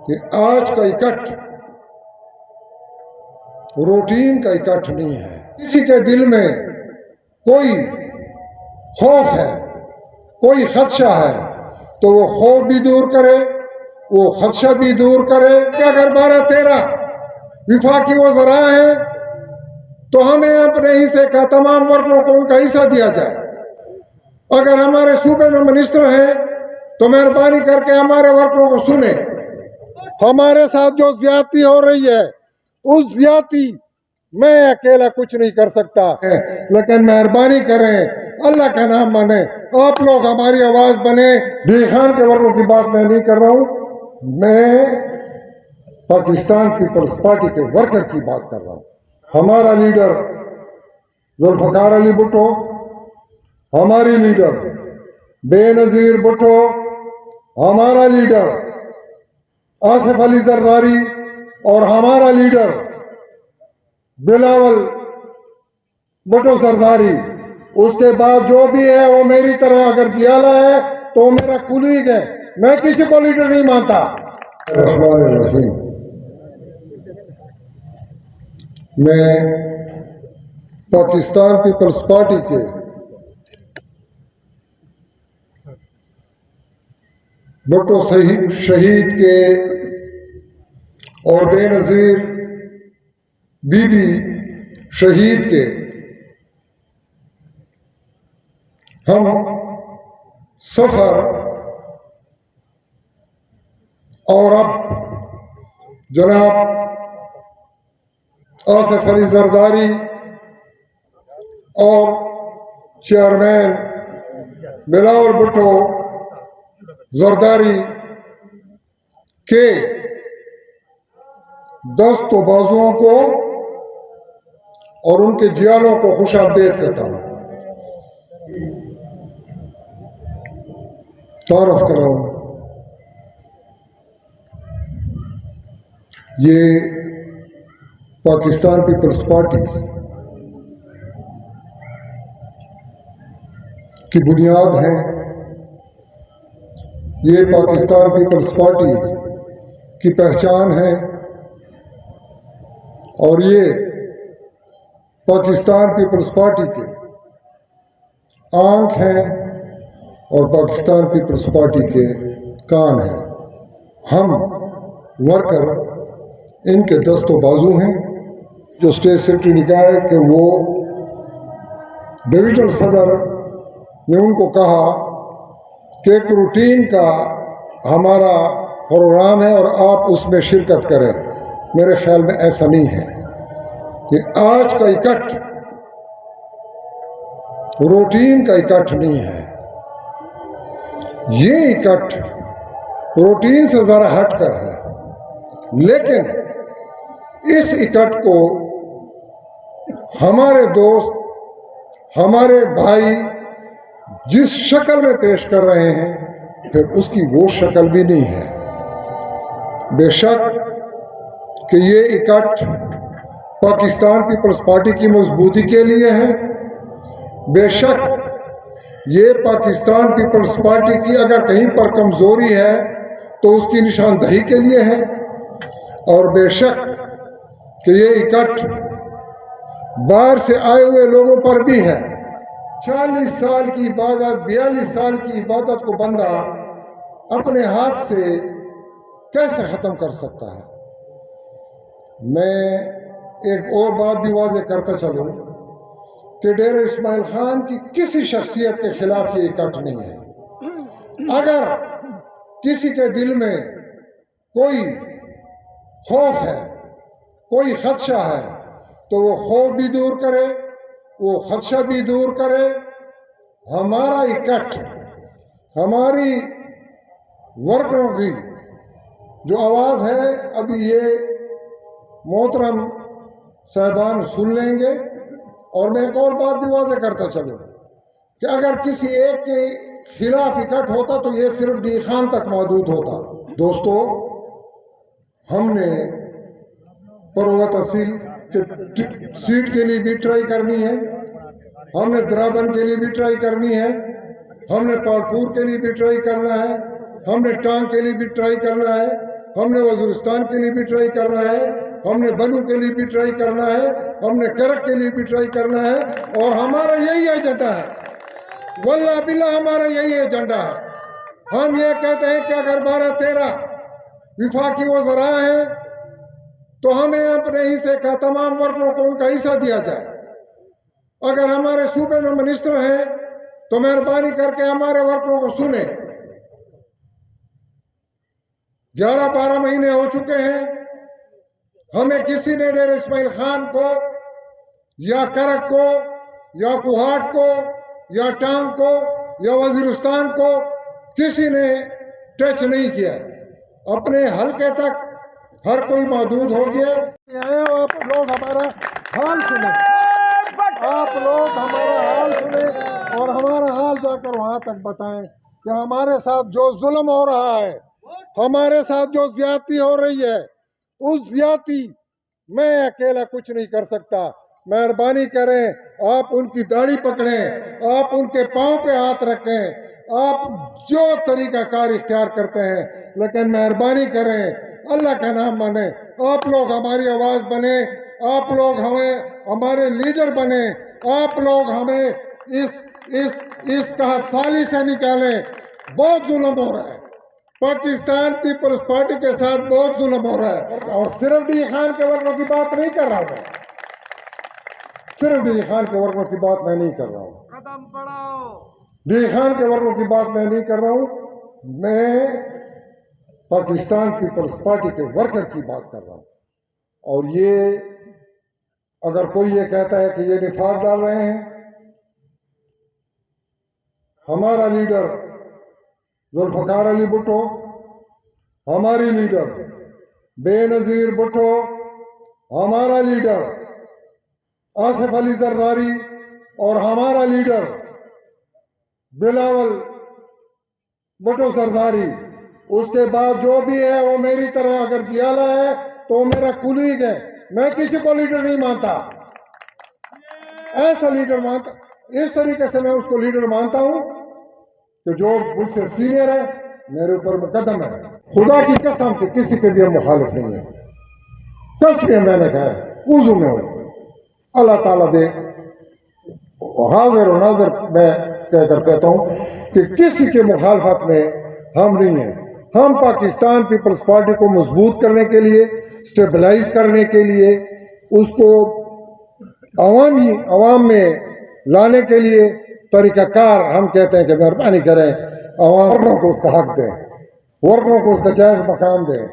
कि आज का इकट्ठ रूटीन का इकट्ठ नहीं है। किसी के दिल में कोई खौफ है, कोई खदशा है, तो वो खौफ भी दूर करे, वो खदशा भी दूर करे। कि अगर 12-13 विफाकी वज़रा हैं तो हमें अपने हिस्से का तमाम वर्गों को उनका हिस्सा दिया जाए। अगर हमारे सूबे में मिनिस्टर हैं तो मेहरबानी करके हमारे वर्गों को सुने। हमारे साथ जो ज्यादती हो रही है उस ज्यादती मैं अकेला कुछ नहीं कर सकता, लेकिन मेहरबानी करें, अल्लाह का नाम माने, आप लोग हमारी आवाज बने। डी खान के वर्गों की बात मैं नहीं कर रहा हूं, मैं पाकिस्तान पीपल्स पार्टी के वर्कर की बात कर रहा हूं। हमारा लीडर जुल्फकार अली भुट्टो, हमारी लीडर बेनजीर भुट्टो, हमारा लीडर आसिफ अली जरदारी और हमारा लीडर बिलावल भुट्टो जरदारी। उसके बाद जो भी है वो मेरी तरह अगर जियाला है तो मेरा कुलीग है, मैं किसी को लीडर नहीं मानता। मैं पाकिस्तान पीपल्स पार्टी के भुट्टो शहीद के और बेनजीर बीबी शहीद के हम सफर और अब जनाब आसिफ अली जरदारी और चेयरमैन बिलावल भुट्टो जरदारी के दस्तबाजुओं को और उनके जियालों को खुशामदीद कहता हूं, तारफ कराऊं। ये पाकिस्तान पीपल्स पार्टी की बुनियाद है, ये पाकिस्तान पीपल्स पार्टी की पहचान है और ये पाकिस्तान पीपल्स पार्टी के आंख हैं और पाकिस्तान पीपल्स पार्टी के कान हैं। हम वर्कर इनके दस्तो बाजू हैं। जो स्टेट सेक्रेटरी ने कहा है कि वो डिविजनल सदर ने उनको कहा कि एक रूटीन का हमारा प्रोग्राम है और आप उसमें शिरकत करें। मेरे ख्याल में ऐसा नहीं है कि आज का इकट्ठ रूटीन का इकट्ठ नहीं है। ये इकट्ठ रूटीन से जरा हटकर है, लेकिन इस इकट्ठ को हमारे दोस्त, हमारे भाई जिस शक्ल में पेश कर रहे हैं, फिर उसकी वो शक्ल भी नहीं है। बेशक कि ये इकट्ठ पाकिस्तान पीपल्स पार्टी की मजबूती के लिए है, बेशक ये पाकिस्तान पीपल्स पार्टी की अगर कहीं पर कमजोरी है तो उसकी निशानदही के लिए है, और बेशक कि ये इकट्ठ बाहर से आए हुए लोगों पर भी है। 40 साल की इबादत, 42 साल की इबादत को बंदा अपने हाथ से कैसे खत्म कर सकता है। मैं एक और बात भी वाज़ेह करता चलूं कि डेरा इस्माइल खान की किसी शख्सियत के खिलाफ ये इकट्ठ नहीं है। अगर किसी के दिल में कोई खौफ है, कोई खदशा है, तो वो खौफ भी दूर करे, वो खदशा भी दूर करे। हमारा इकट्ठ, हमारी वर्करों की जो आवाज़ है, अभी ये मोहतरम साहबान सुन लेंगे। और मैं एक और बात भी वाज़ेह करता चलूँ कि अगर किसी एक के खिलाफ इकट्ठ होता तो ये सिर्फ डी खान तक महदूद होता। दोस्तों, हमने परवा तहसील के सीट के लिए भी ट्राई करनी है, हमने द्राबन के लिए भी ट्राई करनी है, हमने पालपुर के लिए भी ट्राई करना है, हमने टांग के लिए भी ट्राई करना है। हमने वज़ीरिस्तान के लिए भी ट्राई करना है, हमने बनू के लिए भी ट्राई करना है, हमने करक के लिए भी ट्राई करना है, और हमारा यही एजेंडा है, वल्लाह बिल्लाह हमारा यही एजेंडा है। हम ये कहते हैं कि अगर 12-13 विफाकी वज़रा हैं तो हमें अपने हिस्से का तमाम वर्गों को उनका हिस्सा दिया जाए। अगर हमारे सूबे में मिनिस्टर हैं तो मेहरबानी करके हमारे वर्गों को सुने। 11-12 महीने हो चुके हैं, हमें किसी ने डेर इस्माइल खान को या करक को या कुहाट को या टांग को या वज़ीरिस्तान को किसी ने टच नहीं किया। अपने हल्के तक हर कोई मौजूद हो गया। आप लोग हमारा हाल सुने, आप लोग हमारा हाल सुने और हमारा हाल जाकर वहां तक बताएं कि हमारे साथ जो जुल्म हो रहा है, हमारे साथ जो ज्यादती हो रही है, उस ज्यादती मैं अकेला कुछ नहीं कर सकता। मेहरबानी करें, आप उनकी दाढ़ी पकड़ें, आप उनके पांव पे हाथ रखें, आप जो तरीका कार इख्तियार करते हैं, लेकिन मेहरबानी करें, अल्लाह का नाम माने। आप लोग हमारी आवाज बने, आप लोग हमें हमारे लीडर बने, आप लोग हमें इस कहतसाली से निकालें। बहुत जुल्म हो रहा है, पाकिस्तान पीपल्स पार्टी के साथ बहुत जुल्म हो रहा है। और सिर्फ डी खान के वर्गों की बात नहीं कर रहा हूं मैं, सिर्फ डी खान के वर्गों की बात मैं नहीं कर रहा हूं, कदम बढ़ाओ। डी खान के वर्गों की बात मैं नहीं कर रहा हूं, मैं पाकिस्तान पीपल्स पार्टी के वर्कर की बात कर रहा हूं। और ये अगर कोई ये कहता है कि ये निफाक डाल रहे हैं, हमारा लीडर जुल्फ़िकार अली भुट्टो, हमारी लीडर बेनज़ीर भुट्टो, हमारा लीडर आसिफ अली जरदारी और हमारा लीडर बिलावल भुट्टो जरदारी, उसके बाद जो भी है वो मेरी तरह अगर जियाला है तो मेरा कुलीग है। मैं किसी को लीडर नहीं मानता, ऐसा लीडर मानता, इस तरीके से मैं उसको लीडर मानता हूं कि जो मुझसे सीनियर है, मेरे ऊपर मुकदम है। खुदा की कसम के किसी के भी हम मुखालिफ नहीं है, कस के मैंने कहा उज़ू में हूं, अल्लाह ताला दे हाजिर और नाज़िर मैं कहकर कहता हूं कि किसी के मुखालफत में हम नहीं हैं। हम पाकिस्तान पीपल्स पार्टी को मजबूत करने के लिए, स्टेबलाइज करने के लिए, उसको अवाम में लाने के लिए तरीक़ाकार हम कहते हैं कि मेहरबानी करें, अवाम को उसका हक दें, वर्गों को उसका जायज़ मकाम दें।